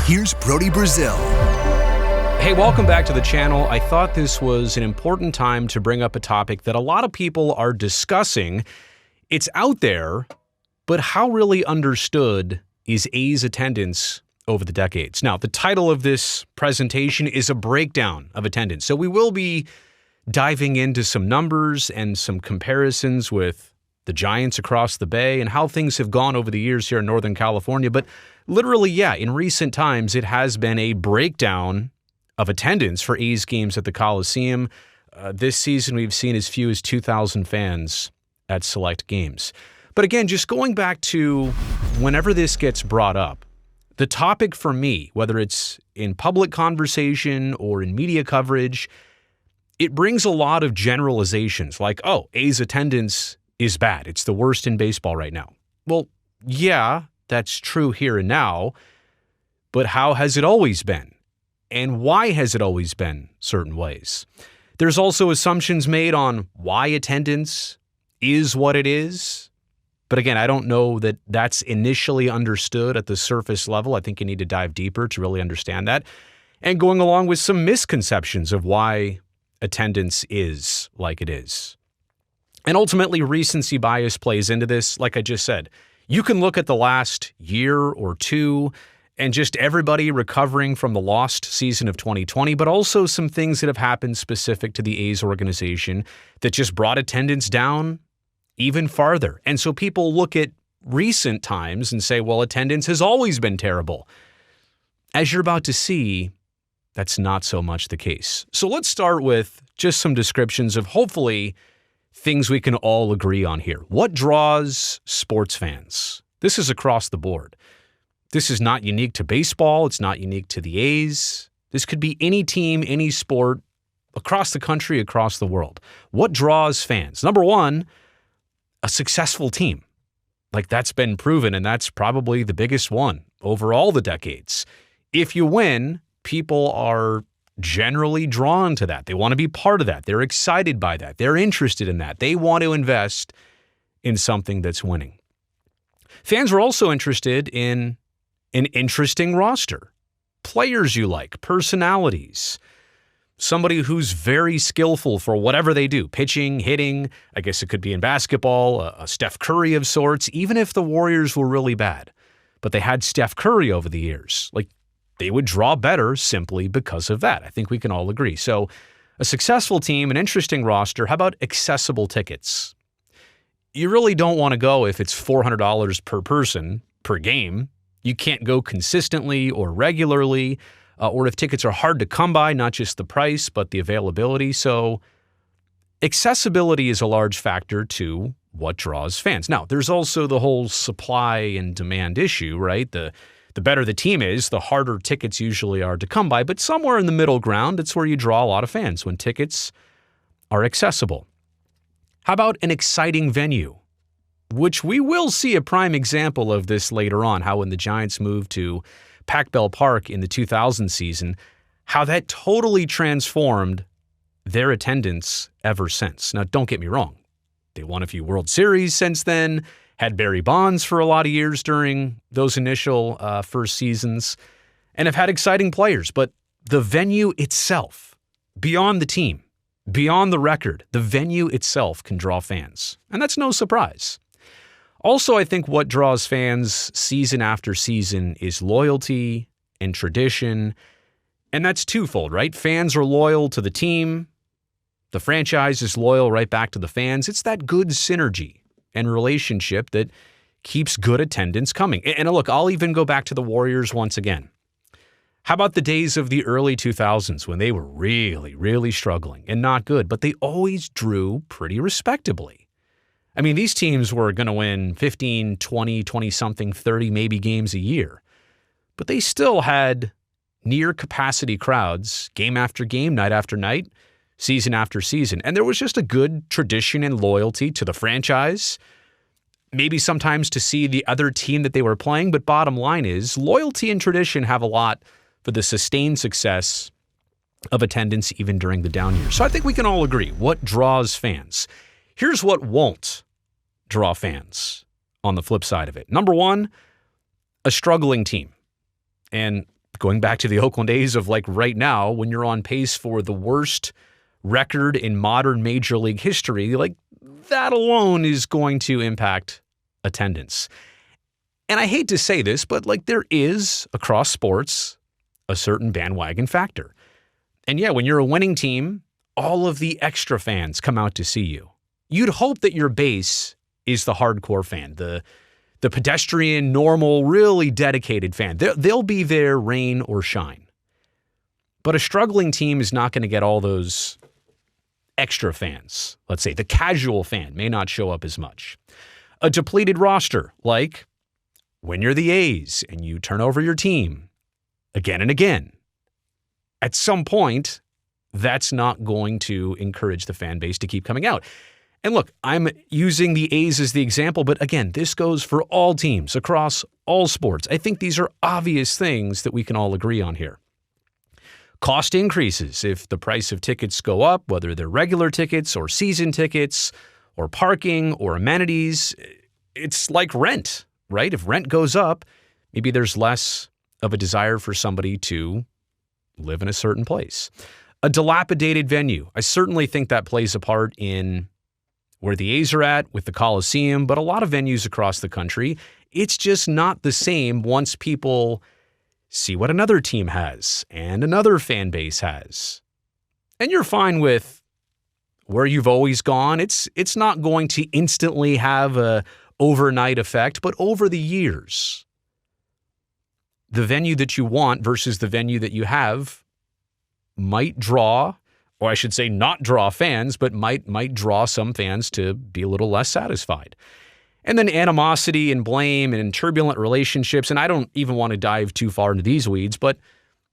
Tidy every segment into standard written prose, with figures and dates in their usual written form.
Here's Brody Brazil. Hey, welcome back to the channel. I thought this was an important time to bring up a topic that a lot of people are discussing. It's out there, but how really understood is A's attendance over the decades? Now, the title of this presentation is a breakdown of attendance. So we will be diving into some numbers and some comparisons with the Giants across the Bay and how things have gone over the years here in Northern California. But literally, yeah, in recent times, it has been a breakdown of attendance for A's games at the Coliseum. This season, we've seen as few as 2,000 fans at select games. But again, just going back to whenever this gets brought up, the topic for me, whether it's in public conversation or in media coverage, it brings a lot of generalizations like, oh, A's attendance is bad. It's the worst in baseball right now. Well, yeah, that's true here and now, but how has it always been? And why has it always been certain ways? There's also assumptions made on why attendance is what it is. But again, I don't know that that's initially understood at the surface level. I think you need to dive deeper to really understand that. And going along with some misconceptions of why attendance is like it is. And ultimately, recency bias plays into this. Like I just said, you can look at the last year or two and just everybody recovering from the lost season of 2020, but also some things that have happened specific to the A's organization that just brought attendance down even farther. And so people look at recent times and say, well, attendance has always been terrible. As you're about to see, that's not so much the case. So let's start with just some descriptions of hopefully things we can all agree on here. What draws sports fans? This is across the board. This is not unique to baseball. It's not unique to the A's. This could be any team, any sport, across the country, across the world. What draws fans? Number one, a successful team. Like that's been proven, and that's probably the biggest one over all the decades. If you win, people are generally drawn to that. They want to be part of that. They're excited by that. They're interested in that. They want to invest in something that's winning. Fans are also interested in an interesting roster, players you like, personalities, somebody who's very skillful for whatever they do, pitching, hitting. I guess it could be in basketball, a Steph Curry of sorts, even if the Warriors were really bad. But they had Steph Curry over the years. Like, they would draw better simply because of that. I think we can all agree. So a successful team, an interesting roster. How about accessible tickets? You really don't want to go if it's $400 per person per game. You can't go consistently or regularly, or if tickets are hard to come by, not just the price, but the availability. So accessibility is a large factor to what draws fans. Now, there's also the whole supply and demand issue, right? The better the team is, the harder tickets usually are to come by. But somewhere in the middle ground, it's where you draw a lot of fans, when tickets are accessible. How about an exciting venue? Which we will see a prime example of this later on, how when the Giants moved to Pac Bell Park in the 2000 season, how that totally transformed their attendance ever since. Now, don't get me wrong. They won a few World Series since then, had Barry Bonds for a lot of years during those initial first seasons, and have had exciting players. But the venue itself, beyond the team, beyond the record, the venue itself can draw fans. And that's no surprise. Also, I think what draws fans season after season is loyalty and tradition. And that's twofold, right? Fans are loyal to the team. The franchise is loyal right back to the fans. It's that good synergy and relationship that keeps good attendance coming. And look, I'll even go back to the Warriors once again. How about the days of the early 2000s when they were really, really struggling and not good, but they always drew pretty respectably? I mean, these teams were going to win 15, 20, 20-something, 30 maybe games a year, but they still had near capacity crowds game after game, night after night, season after season. And there was just a good tradition and loyalty to the franchise, maybe sometimes to see the other team that they were playing. But bottom line is, loyalty and tradition have a lot for the sustained success of attendance even during the down years. So I think we can all agree what draws fans. Here's what won't draw fans on the flip side of it. Number one, a struggling team. And Going back to the Oakland A's of like right now, when you're on pace for the worst record in modern Major League history, like that alone is going to impact attendance. And I hate to say this, but like there is, across sports, a certain bandwagon factor. And yeah, when you're a winning team, all of the extra fans come out to see you. You'd hope that your base is the hardcore fan, the pedestrian, normal, really dedicated fan. They'll be there rain or shine. But a struggling team is not going to get all those extra fans. Let's say the casual fan may not show up as much. A depleted roster, like when you're the A's and you turn over your team again and again, at some point, that's not going to encourage the fan base to keep coming out. And look, I'm using the A's as the example, but again, this goes for all teams across all sports. I think these are obvious things that we can all agree on here. Cost increases if the price of tickets go up, whether they're regular tickets or season tickets or parking or amenities. It's like rent, right? If rent goes up, maybe there's less of a desire for somebody to live in a certain place. A dilapidated venue. I certainly think that plays a part in where the A's are at with the Coliseum, but a lot of venues across the country, it's just not the same once people see what another team has and another fan base has. And you're fine with where you've always gone. It's not going to instantly have a overnight effect, but over the years, the venue that you want versus the venue that you have might draw, or I should say not draw fans, but might draw some fans to be a little less satisfied. And then animosity and blame and turbulent relationships, and I don't even want to dive too far into these weeds, but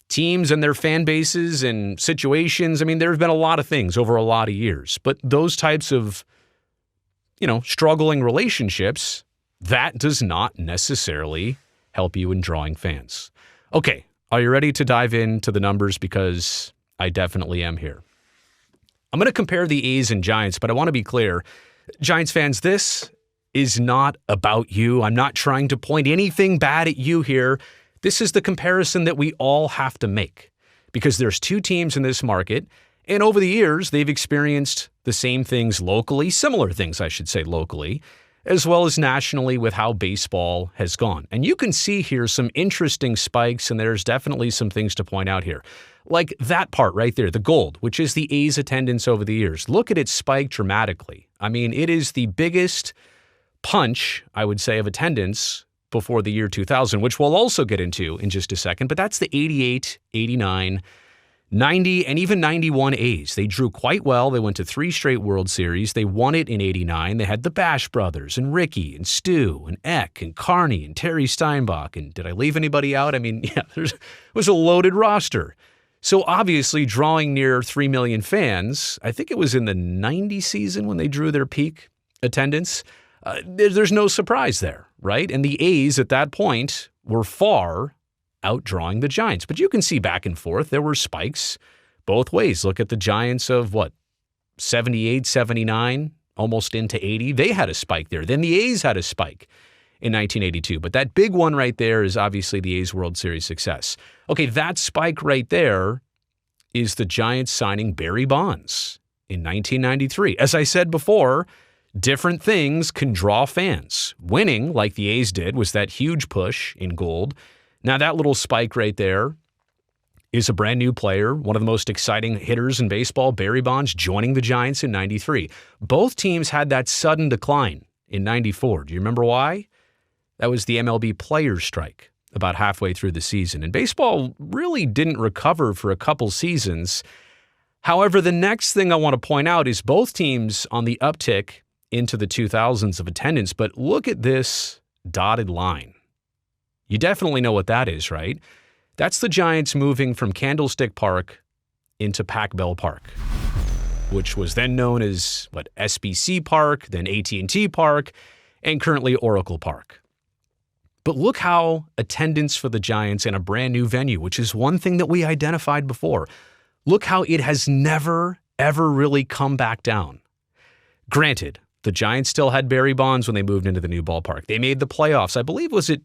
teams and their fan bases and situations, I mean, there have been a lot of things over a lot of years, but those types of, struggling relationships, that does not necessarily help you in drawing fans. Okay, are you ready to dive into the numbers? Because I definitely am here. I'm going to compare the A's and Giants, but I want to be clear. Giants fans, this is not about you. I'm not trying to point anything bad at you here. This is the comparison that we all have to make because there's two teams in this market, and over the years, they've experienced the same things locally, similar things, I should say, locally, as well as nationally with how baseball has gone. And you can see here some interesting spikes, and there's definitely some things to point out here. Like that part right there, the gold, which is the A's attendance over the years. Look at it spike dramatically. I mean, it is the biggest punch, I would say, of attendance before the year 2000, which we'll also get into in just a second. But that's the 88, 89, 90, and even 91 A's. They drew quite well. They went to 3 straight World Series. They won it in 89. They had the Bash brothers and Ricky and Stu and Eck and Carney and Terry Steinbach. And did I leave anybody out? I mean, yeah, it was a loaded roster. So obviously drawing near 3 million fans, I think it was in the 90 season when they drew their peak attendance. There's no surprise there, right? And the A's at that point were far outdrawing the Giants. But you can see back and forth, there were spikes both ways. Look at the Giants of 78, 79, almost into 80. They had a spike there. Then the A's had a spike in 1982. But that big one right there is obviously the A's World Series success. Okay, that spike right there is the Giants signing Barry Bonds in 1993. As I said before, different things can draw fans. Winning, like the A's did, was that huge push in gold. Now that little spike right there is a brand new player, one of the most exciting hitters in baseball, Barry Bonds, joining the Giants in 93. Both teams had that sudden decline in 94. Do you remember why? That was the MLB players' strike about halfway through the season. And baseball really didn't recover for a couple seasons. However, the next thing I want to point out is both teams on the uptick into the 2000s of attendance, but look at this dotted line. You definitely know what that is, right? That's the Giants moving from Candlestick Park into Pac Bell Park, which was then known as SBC Park, then AT&T Park, and currently Oracle Park. But look how attendance for the Giants in a brand new venue, which is one thing that we identified before, look how it has never, ever really come back down. Granted, the Giants still had Barry Bonds when they moved into the new ballpark. They made the playoffs. I believe, was it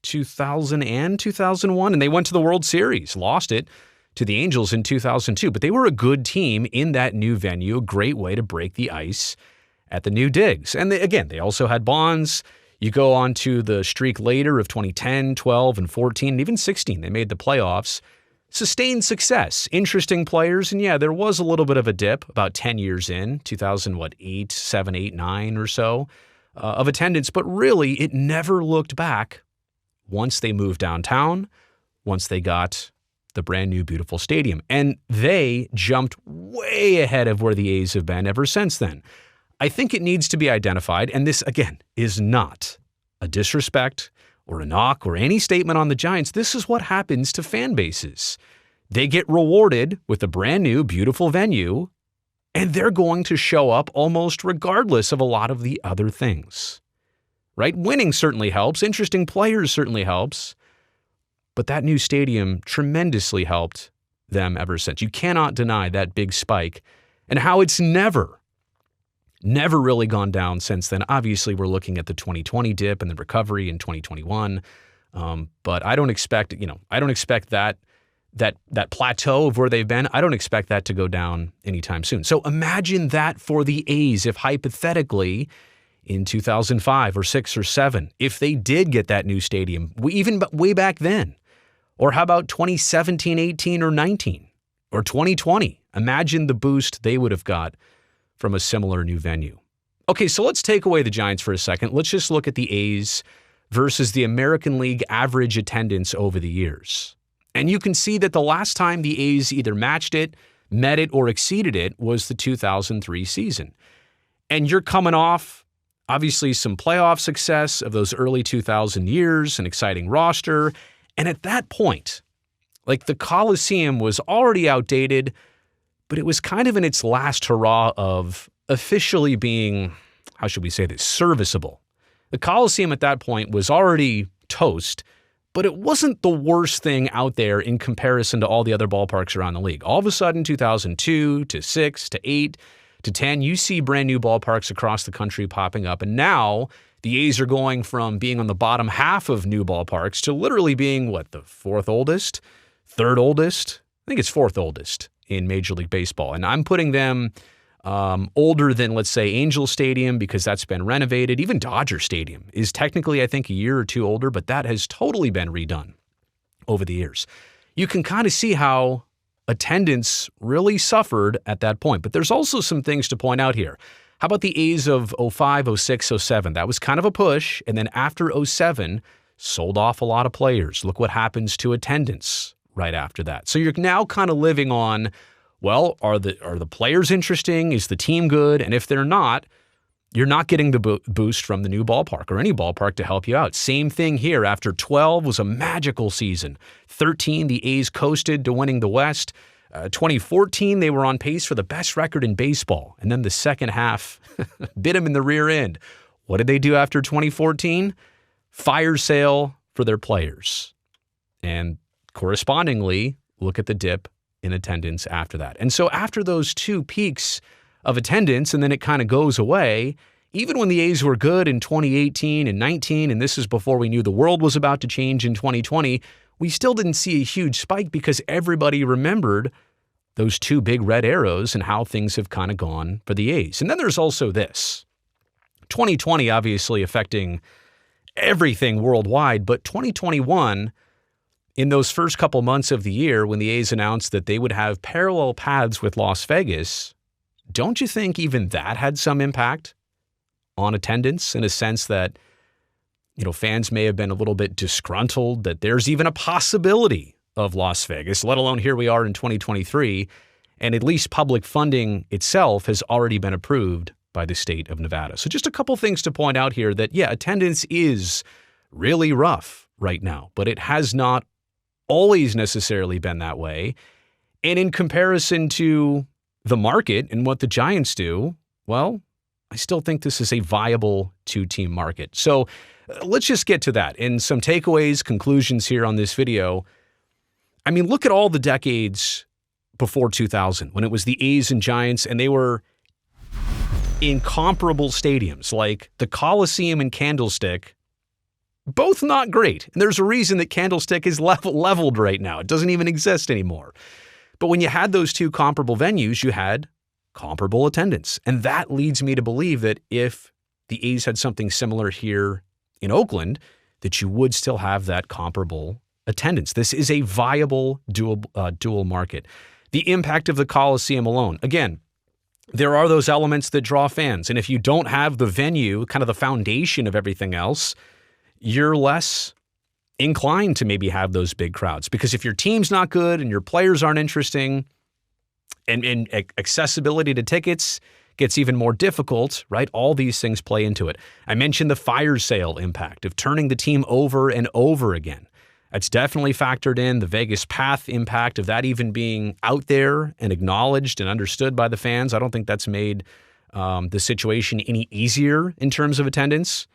2000 and 2001, and they went to the World Series, lost it to the Angels in 2002. But they were a good team in that new venue, a great way to break the ice at the new digs. And they also had Bonds. You go on to the streak later of 2010, 12, and 14, and even 16. They made the playoffs. Sustained success, interesting players, and yeah, there was a little bit of a dip about 10 years in, 2008, 7, 8, 9 or so, of attendance, but really it never looked back once they moved downtown, once they got the brand new beautiful stadium. And they jumped way ahead of where the A's have been ever since then. I think it needs to be identified, and this, again, is not a disrespect or a knock or any statement on the Giants. This is what happens to fan bases. They get rewarded with a brand new, beautiful venue, and they're going to show up almost regardless of a lot of the other things, right? Winning certainly helps. Interesting players certainly helps. But that new stadium tremendously helped them ever since. You cannot deny that big spike and how it's never really gone down since then. Obviously, we're looking at the 2020 dip and the recovery in 2021. But I don't expect, that plateau of where they've been, I don't expect that to go down anytime soon. So imagine that for the A's if hypothetically in 2005 or 6 or 7, if they did get that new stadium, even way back then. Or how about 2017, 18, or 19, or 2020? Imagine the boost they would have got from a similar new venue. Okay, so let's take away the Giants for a second. Let's just look at the A's versus the American League average attendance over the years. And you can see that the last time the A's either matched it, met it, or exceeded it was the 2003 season. And you're coming off, obviously, some playoff success of those early 2000 years, an exciting roster. And at that point, like the Coliseum was already outdated, but it was kind of in its last hurrah of officially being, how should we say this, serviceable. The Coliseum at that point was already toast, but it wasn't the worst thing out there in comparison to all the other ballparks around the league. All of a sudden, 2002 to 6 to 8 to 10, you see brand new ballparks across the country popping up. And now the A's are going from being on the bottom half of new ballparks to literally being, the fourth oldest, third oldest? I think it's fourth oldest in Major League Baseball. And I'm putting them older than, let's say, Angel Stadium because that's been renovated. Even Dodger Stadium is technically, I think, a year or two older, but that has totally been redone over the years. You can kind of see how attendance really suffered at that point. But there's also some things to point out here. How about the A's of 05, 06, 07? That was kind of a push. And then after 07, sold off a lot of players. Look what happens to attendance right after that. So you're now kind of living on, well, are the players interesting? Is the team good? And if they're not, you're not getting the boost from the new ballpark or any ballpark to help you out. Same thing here. After 12 was a magical season. 13, the A's coasted to winning the West. 2014, they were on pace for the best record in baseball. And then the second half bit them in the rear end. What did they do after 2014? Fire sale for their players. And correspondingly, look at the dip in attendance after that. And so after those two peaks of attendance, and then it kind of goes away, even when the A's were good in 2018 and 19, and this is before we knew the world was about to change in 2020, we still didn't see a huge spike because everybody remembered those two big red arrows and how things have kind of gone for the A's. And then there's also this. 2020 obviously affecting everything worldwide, but 2021, in those first couple months of the year when the A's announced that they would have parallel paths with Las Vegas, don't you think even that had some impact on attendance in a sense that, fans may have been a little bit disgruntled that there's even a possibility of Las Vegas, let alone here we are in 2023, and at least public funding itself has already been approved by the state of Nevada. So just a couple things to point out here that, attendance is really rough right now, but it has not always necessarily been that way. And in comparison to the market and what the Giants do, well, I still think this is a viable two-team market. So let's just get to that. And some takeaways, conclusions here on this video. I mean, look at all the decades before 2000 when it was the A's and Giants and they were in comparable stadiums like the Coliseum and Candlestick Both not great. And there's a reason that Candlestick is leveled right now. It doesn't even exist anymore. But when you had those two comparable venues, you had comparable attendance. And that leads me to believe that if the A's had something similar here in Oakland, that you would still have that comparable attendance. This is a viable dual market. The impact of the Coliseum alone. Again, there are those elements that draw fans. And if you don't have the venue, kind of the foundation of everything else, you're less inclined to maybe have those big crowds. Because if your team's not good and your players aren't interesting and accessibility to tickets gets even more difficult, right? All these things play into it. I mentioned the fire sale impact of turning the team over and over again. That's definitely factored in. The Vegas Path impact of that even being out there and acknowledged and understood by the fans. I don't think that's made the situation any easier in terms of attendance.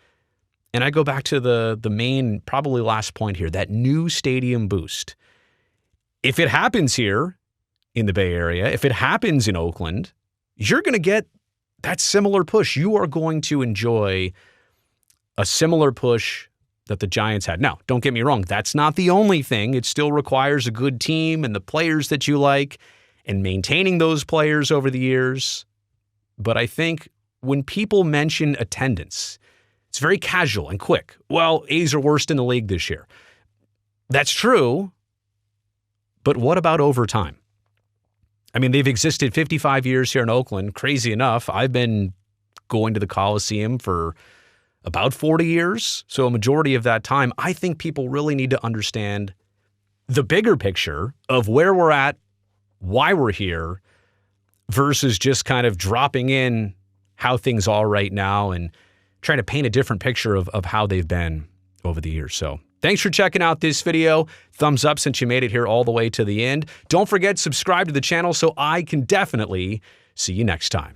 And I go back to the main, probably last point here, that new stadium boost. If it happens here in the Bay Area, if it happens in Oakland, you're going to get that similar push. You are going to enjoy a similar push that the Giants had. Now, don't get me wrong. That's not the only thing. It still requires a good team and the players that you like and maintaining those players over the years. But I think when people mention attendance, it's very casual and quick. Well, A's are worst in the league this year. That's true. But what about overtime? I mean, they've existed 55 years here in Oakland. Crazy enough, I've been going to the Coliseum for about 40 years. So a majority of that time, I think people really need to understand the bigger picture of where we're at, why we're here, versus just kind of dropping in how things are right now and trying to paint a different picture of how they've been over the years. So thanks for checking out this video. Thumbs up since you made it here all the way to the end. Don't forget, subscribe to the channel so I can definitely see you next time.